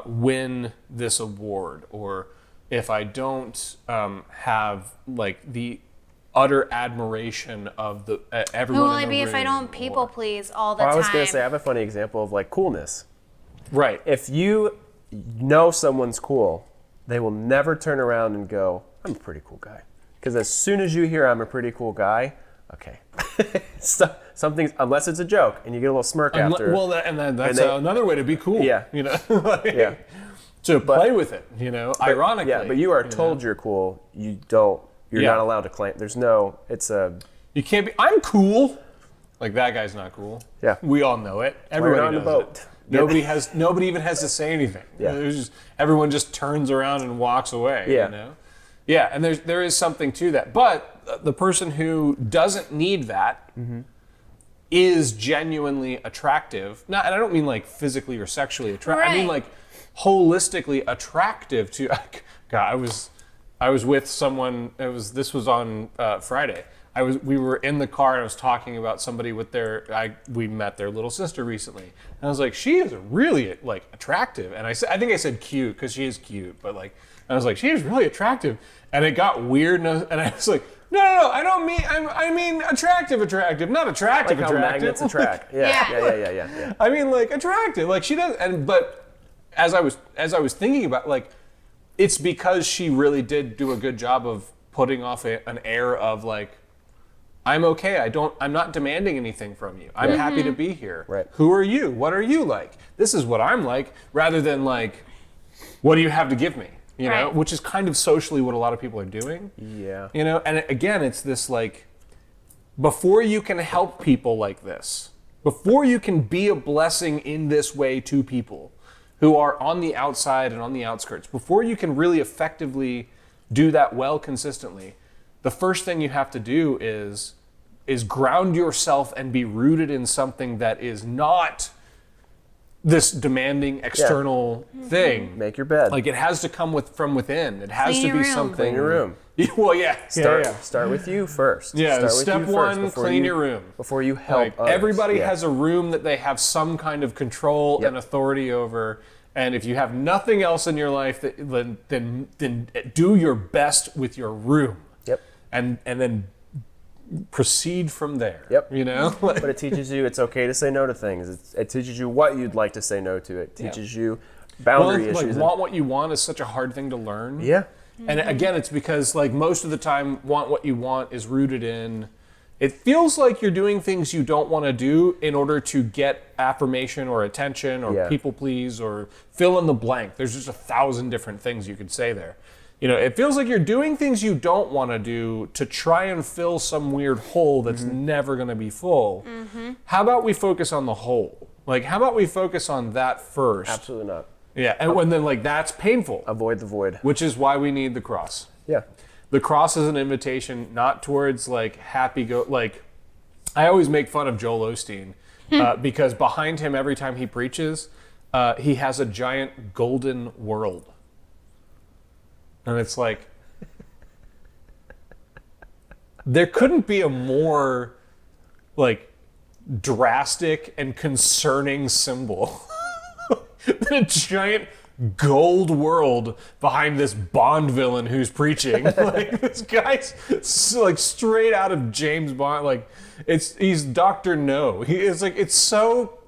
win this award, or if I don't have the utter admiration of the everyone? Who will in I the be if I room, don't people or- please all the time? I was going to say, I have a funny example of coolness. Right. If you know someone's cool, they will never turn around and go, I'm a pretty cool guy. Because as soon as you hear I'm a pretty cool guy, okay. Something's, unless it's a joke and you get a little smirk after. Well, that's another way to be cool. Yeah. Yeah. To play with it, ironically. Yeah, but you are told you're cool. You're not allowed to claim. You can't be, I'm cool. That guy's not cool. Yeah. We all know it. Everybody on the knows boat. it. Nobody even has to say anything. Yeah. Everyone just turns around and walks away. Yeah. Yeah, and there is something to that. But the person who doesn't need that is genuinely attractive. And I don't mean physically or sexually attractive. Right. I mean holistically attractive to. God, I was with someone. This was on Friday. We were in the car and I was talking about somebody with we met their little sister recently. And I was like, she is really attractive. And I think I said cute because she is cute, but I was like, she is really attractive. And it got weird, and I was like, no, I don't mean, I mean attractive, not attractive, How attractive. magnets attract. Yeah. I mean attractive. She does, but as I was thinking about it's because she really did do a good job of putting off an air of I'm okay. I'm not demanding anything from you. I'm happy to be here. Right. Who are you? What are you like? This is what I'm like, rather than what do you have to give me? Right. Which is kind of socially what a lot of people are doing. Yeah. And again, it's this before you can help people like this, before you can be a blessing in this way to people who are on the outside and on the outskirts, before you can really effectively do that well consistently, the first thing you have to do is ground yourself and be rooted in something that is not this demanding external thing. Make your bed. It has to come from within. It has Clean to your be room. something. Clean your room. Well, yeah. Start with you first. Yeah, Start with step you first one, before clean your room. Before you help others. Everybody Yeah. has a room that they have some kind of control and authority over. And if you have nothing else in your life, then do your best with your room. Yep. And then proceed from there. Yep. But it teaches you it's okay to say no to things. It teaches you what you'd like to say no to. It teaches you boundary like issues. want what you want is such a hard thing to learn. Yeah. And again, it's because like most of the time, want what you want is rooted in, it feels like you're doing things you don't want to do in order to get affirmation or attention or people please or fill in the blank. There's just 1,000 different things you could say there. You know, it feels like you're doing things you don't want to do to try and fill some weird hole that's never going to be full. How about we focus on the hole? Like, how about we focus on that first? Absolutely not. Yeah, and then like that's painful. Avoid the void. Which is why we need the cross. Yeah. The cross is an invitation not towards like like I always make fun of Joel Osteen because behind him every time he preaches, he has a giant golden world. And it's like, there couldn't be a more like drastic and concerning symbol than a giant gold world behind this Bond villain who's preaching. Like this guy's like straight out of James Bond. Like he's Dr. No. He is like, it's so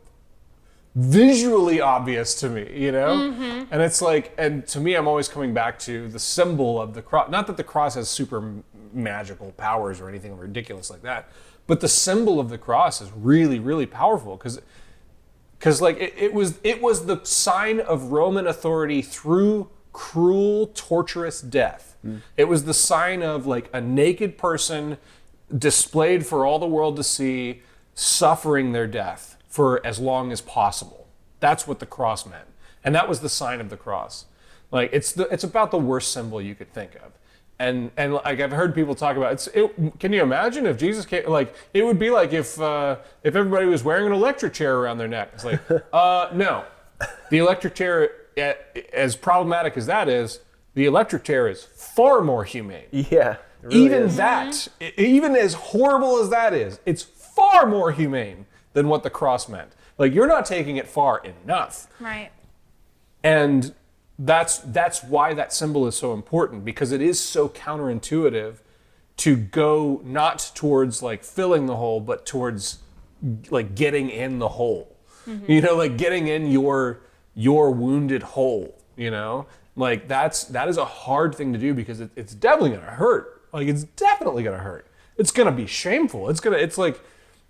visually obvious to me, you know? And it's like, and to me, I'm always coming back to the symbol of the cross. Not that the cross has super magical powers or anything ridiculous like that, but the symbol of the cross is really, really powerful because like it was the sign of Roman authority through cruel, torturous death. It was the sign of like a naked person displayed for all the world to see, suffering their death for as long as possible. That's what the cross meant. And that was the sign of the cross. Like it's about the worst symbol you could think of. And like I've heard people talk about can you imagine if Jesus came, like it would be like if everybody was wearing an electric chair around their neck. It's like no. The electric chair, as problematic as that is, the electric chair is far more humane. Yeah. It really Even is. that, even as horrible as that is, it's far more humane than what the cross meant. Like you're not taking it far enough. Right. And that's why that symbol is so important, because it is so counterintuitive to go not towards like filling the hole, but towards like getting in the hole. You know, like getting in your wounded hole, you know? Like that is a hard thing to do because it's definitely gonna hurt. Like it's definitely gonna hurt. It's gonna be shameful. It's like,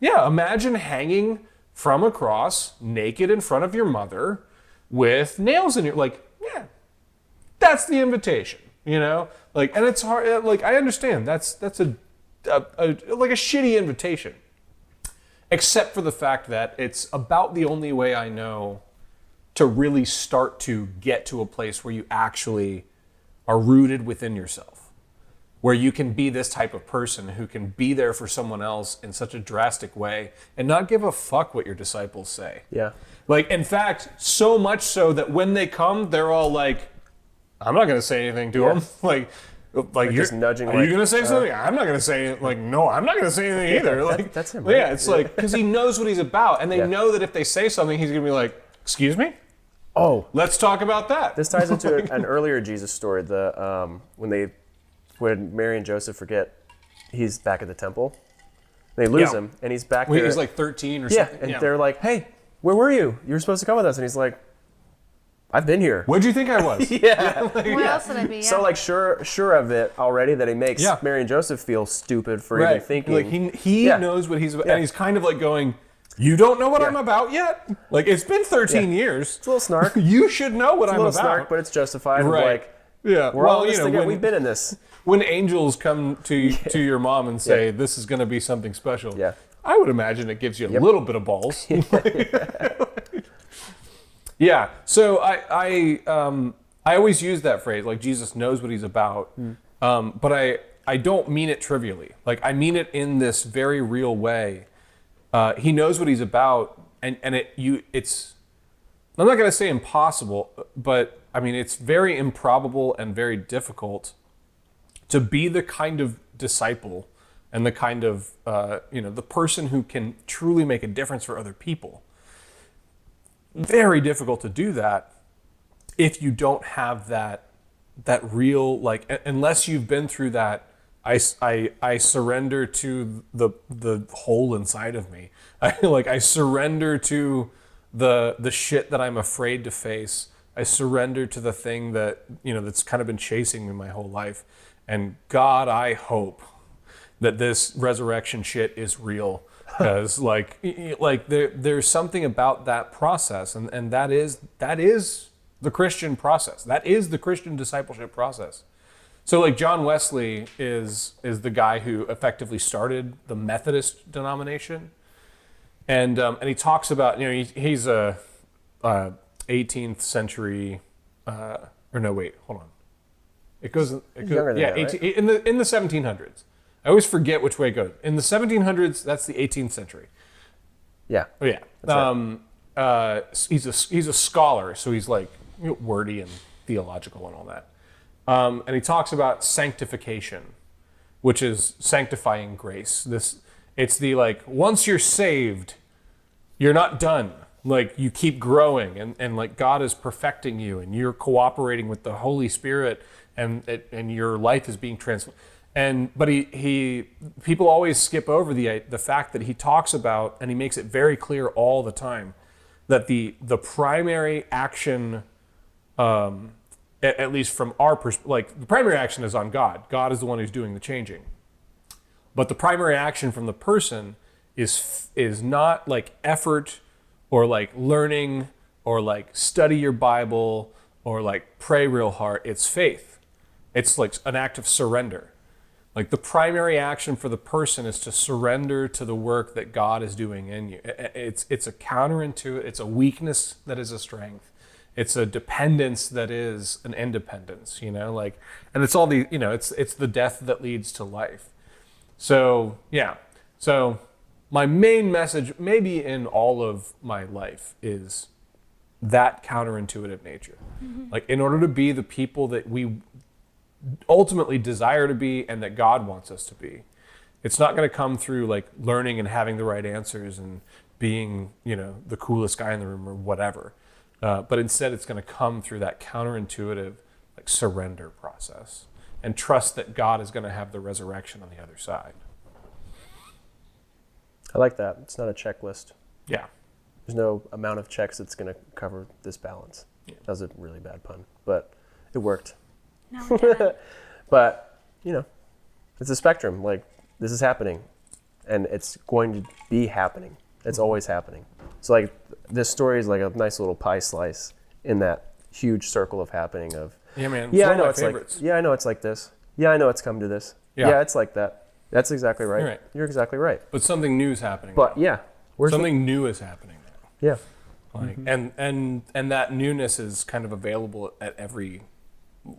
yeah, imagine hanging from a cross naked in front of your mother with nails in your, like, yeah, that's the invitation, you know? Like, and it's hard, like, I understand that's a like a shitty invitation, except for the fact that it's about the only way I know to really start to get to a place where you actually are rooted within yourself, where you can be this type of person who can be there for someone else in such a drastic way and not give a fuck what your disciples say. Yeah. Like, in fact, so much so that when they come, they're all like, I'm not going to say anything to them. Like you're just nudging. Are like, you going to say something? I'm not going to say it. Like, no, I'm not going to say anything either. Like, that's him. Yeah, Right? it's like, because he knows what he's about. And they know that if they say something, he's going to be like, excuse me? Oh, Let's talk about that. this ties into an earlier Jesus story. When Mary and Joseph forget he's back at the temple, they lose him, and he's back there. He's like 13 or yeah, something. and they're like, "Hey, where were you? You were supposed to come with us." And he's like, "I've been here." What'd you think I was? Yeah. Where else would I be? So like sure of it already that he makes Mary and Joseph feel stupid for even thinking. Like he knows what he's about, and he's kind of like going, you don't know what I'm about yet? Like, it's been 13 years. It's a little snark. You should know what It's I'm a about. little snark, but it's justified. Right. Like, Yeah. we're all in this together. We've been in this. When angels come to your mom and say, this is going to be something special, Yeah. I would imagine it gives you a little bit of balls. Yeah. So I always use that phrase, like Jesus knows what he's about, but I don't mean it trivially. Like I mean it in this very real way. He knows what he's about, and it's I'm not going to say impossible, but I mean it's very improbable and very difficult to be the kind of disciple and the kind of the person who can truly make a difference for other people. Very difficult to do that if you don't have that real, like, unless you've been through that. I surrender to the hole inside of me. I surrender to the shit that I'm afraid to face. I surrender to the thing that, that's kind of been chasing me my whole life. And God, I hope that this resurrection shit is real. Because there's something about that process, and that is the Christian process. That is the Christian discipleship process. So like John Wesley is the guy who effectively started the Methodist denomination, and he talks about he's a 18th century or no wait hold on it goes younger than yeah that, 18, in the 1700s. I always forget which way it goes. In the 1700s, that's the 18th century. Yeah. Oh yeah. He's a scholar, so he's like wordy and theological and all that. And he talks about sanctification, which is sanctifying grace. It's the like once you're saved, you're not done. Like you keep growing, and like God is perfecting you, and you're cooperating with the Holy Spirit, and your life is being transformed. But people always skip over the fact that he talks about, and he makes it very clear all the time, that the primary action, at least from our perspective, like the primary action is on God. God is the one who's doing the changing. But the primary action from the person is not like effort or like learning or like study your Bible or like pray real hard. It's faith. It's like an act of surrender. Like the primary action for the person is to surrender to the work that God is doing in you. It's a counterintuitive. It's a weakness that is a strength. It's a dependence that is an independence. And it's all the it's the death that leads to life. So yeah. So my main message, maybe in all of my life, is that counterintuitive nature. Mm-hmm. Like in order to be the people that we ultimately desire to be and that God wants us to be, it's not going to come through like learning and having the right answers and being the coolest guy in the room or whatever, but instead it's going to come through that counterintuitive like surrender process and trust that God is going to have the resurrection on the other side. I like that. It's not a checklist. Yeah, there's no amount of checks that's going to cover this balance. Yeah. That was a really bad pun, but it worked. No, it didn't. But, it's a spectrum. Like, this is happening, and it's going to be happening. It's always happening. So, like, this story is like a nice little pie slice in that huge circle of happening of, yeah, man. Yeah, I know it's favorites. like, yeah, I know it's like this. Yeah, I know it's come to this. Yeah, it's like that. That's exactly right. You're right. You're exactly right. But something new is happening. But, yeah. Something new is happening now. Yeah. Like, and that newness is kind of available at every...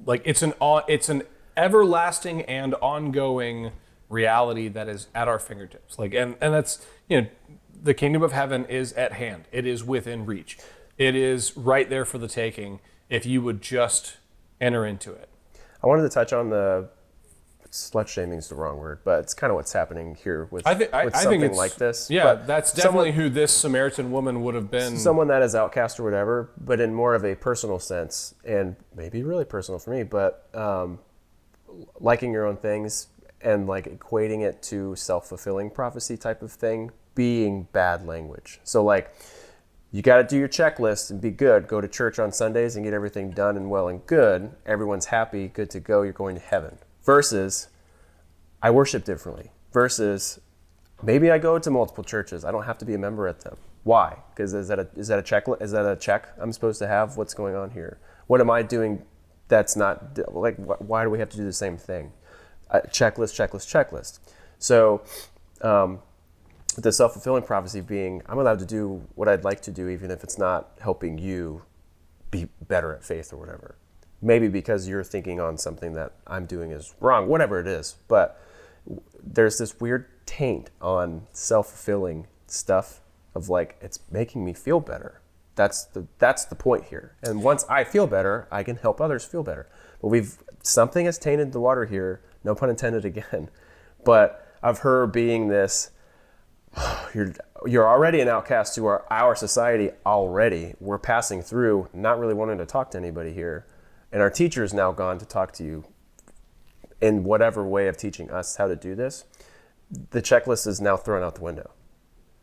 Like it's an everlasting and ongoing reality that is at our fingertips. Like and that's the kingdom of heaven is at hand. It is within reach. It is right there for the taking if you would just enter into it. I wanted to touch on the slut shaming is the wrong word, but it's kind of what's happening here with something like this. Yeah, but that's definitely who this Samaritan woman would have been. Someone that is outcast or whatever, but in more of a personal sense, and maybe really personal for me, but liking your own things and like equating it to self-fulfilling prophecy type of thing being bad language. So like, you got to do your checklist and be good. Go to church on Sundays and get everything done and well and good. Everyone's happy, good to go. You're going to heaven. Versus, I worship differently. Versus, maybe I go to multiple churches. I don't have to be a member at them. Why? Because is that a check I'm supposed to have? What's going on here? What am I doing that's not like? Why do we have to do the same thing? Checklist. So, the self-fulfilling prophecy being, I'm allowed to do what I'd like to do, even if it's not helping you be better at faith or whatever. Maybe because you're thinking on something that I'm doing is wrong, whatever it is. But there's this weird taint on self-fulfilling stuff of like, it's making me feel better. That's the point here. And once I feel better, I can help others feel better. But something has tainted the water here, no pun intended again. But of her being this, you're already an outcast to our society already. We're passing through, not really wanting to talk to anybody here. And our teacher is now gone to talk to you in whatever way of teaching us how to do this. The checklist is now thrown out the window.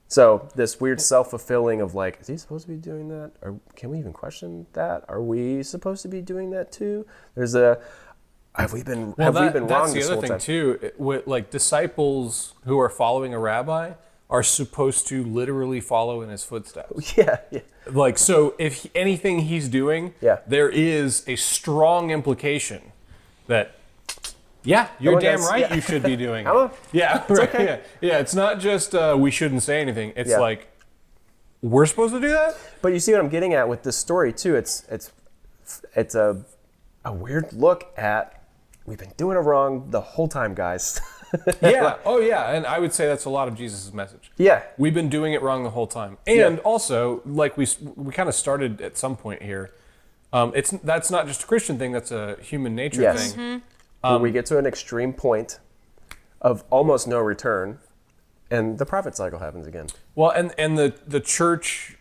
So this weird self-fulfilling of like, is he supposed to be doing that? Or can we even question that? Are we supposed to be doing that too? Have we been wrong That's this the whole other thing time? too. With like disciples who are following a rabbi are supposed to literally follow in his footsteps. Yeah. Like, so if anything he's doing, Yeah. there is a strong implication that, yeah, you're on, damn guys. right Yeah. you should be doing Come it. on. Yeah, right. okay. Yeah, it's not just we shouldn't say anything. It's Yeah. like, we're supposed to do that? But you see what I'm getting at with this story too. It's a weird look at, we've been doing it wrong the whole time, guys. Yeah. Oh, yeah. And I would say that's a lot of Jesus' message. Yeah. We've been doing it wrong the whole time. And Yeah. also, like we kind of started at some point here, that's not just a Christian thing, that's a human nature Yes. thing. Where we get to an extreme point of almost no return, and the prophet cycle happens again. Well, and the church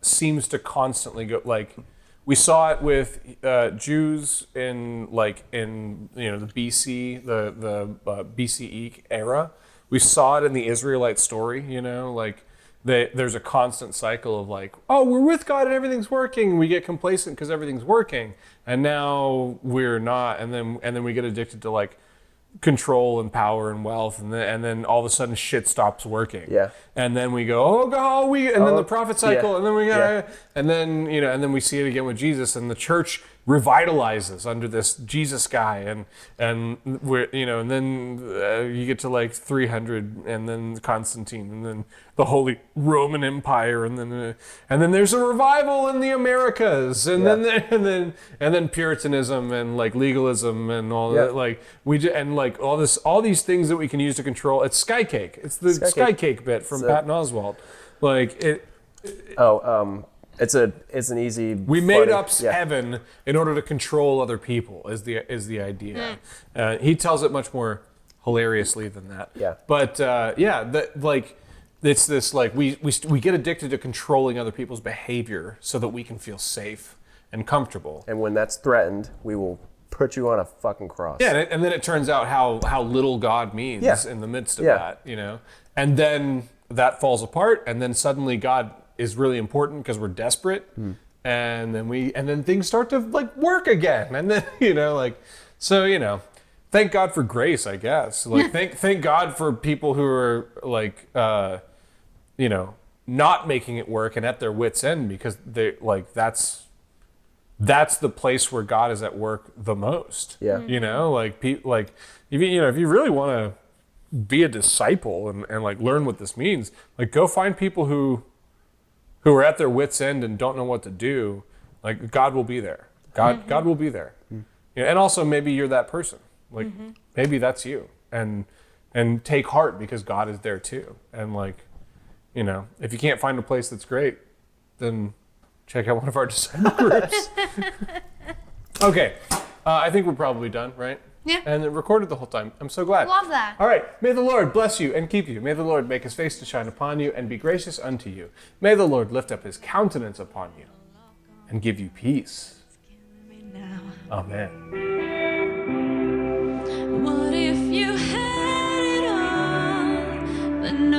seems to constantly go, like, we saw it with Jews in the BC, the BCE era. We saw it in the Israelite story, there's a constant cycle of like, oh, we're with God and everything's working. We get complacent because everything's working, and now we're not. And then we get addicted to like control and power and wealth, and then all of a sudden shit stops working. Yeah. And then we go, oh God, then the prophet cycle, yeah. and then we got, Yeah. and then we see it again with Jesus, and the church revitalizes under this Jesus guy, and we're and then you get to like 300, and then Constantine, and then the Holy Roman Empire, and then there's a revival in the Americas, and Yeah. then Puritanism and like legalism and all Yeah. that, like and like all these things that we can use to control. It's sky cake. It's the sky cake bit from Patton Oswalt. Like it. It's an easy. We made funny- up yeah. heaven in order to control other people. Is the idea? He tells it much more hilariously than that. Yeah. But it's this like we get addicted to controlling other people's behavior so that we can feel safe and comfortable. And when that's threatened, we will put you on a fucking cross. Yeah, and then it turns out how little God means Yeah. in the midst of Yeah. that, and then that falls apart, and then suddenly God is really important because we're desperate, and then things start to like work again, and then thank God for grace, I guess. Like thank God for people who are like not making it work and at their wits' end, because they like that's the place where God is at work the most. Yeah. If you really want to be a disciple and like learn what this means, like go find people who are at their wits' end and don't know what to do. Like God will be there. God will be there. And also maybe you're that person. Like maybe that's you. And take heart, because God is there too. And if you can't find a place that's great, then check out one of our disciple groups. Okay, I think we're probably done, right? Yeah. And it recorded the whole time. I'm so glad. Love that. All right. May the Lord bless you and keep you. May the Lord make his face to shine upon you and be gracious unto you. May the Lord lift up his countenance upon you and give you peace. Amen. What if you had it all, but no